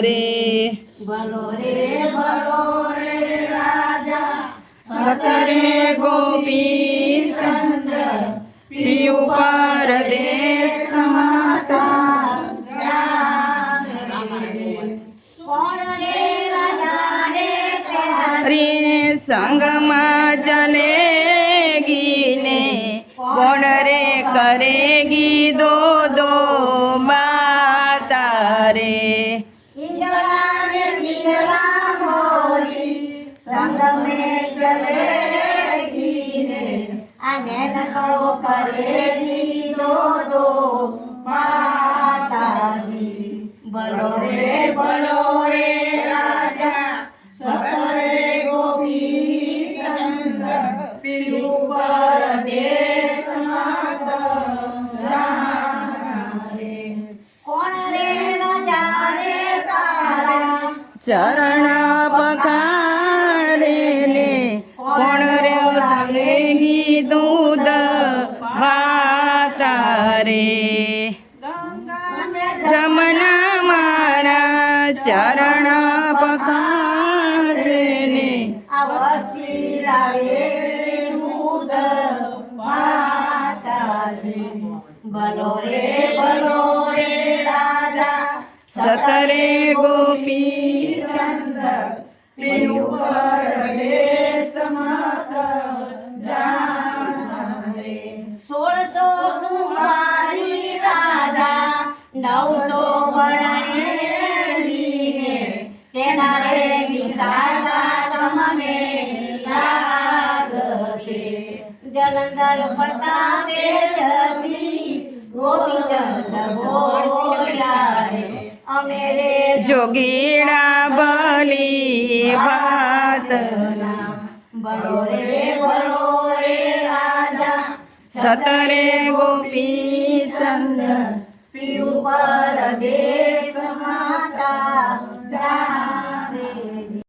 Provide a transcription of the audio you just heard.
रे भलो रे राजा सतरे गोपी चंद्र पियु परदेश माता कोण रे राजा रे रे संग में चलेगी ने कौन रे करेगी दो दो माता रे इंद्रा मोरी संग में चलेगी ने अनैन को करेगी दो दो माता जी बलो रे राजा सतरे गोपी चंद्र पियु परदेश माता रे कोण रे राजा रे तारा चरण पखारे ने कौन रे सलेगी दूध माता रे जमना मारा चरण पखारे ने अवश्य लावे दूध माताजी भलो रे राजा सतरे गोपी चंद्र पियु परदेश माता जाने 1600 कुमारी राजा 900 वर्णेली तेना रे विसासा तमने लागसे जलंधर प्रतापे जती गोपीचंद बोल्या रे अमेरे जोगीड़ा बली भात बलो रे राजा सतरे गोपी चंद्र पियु परदेश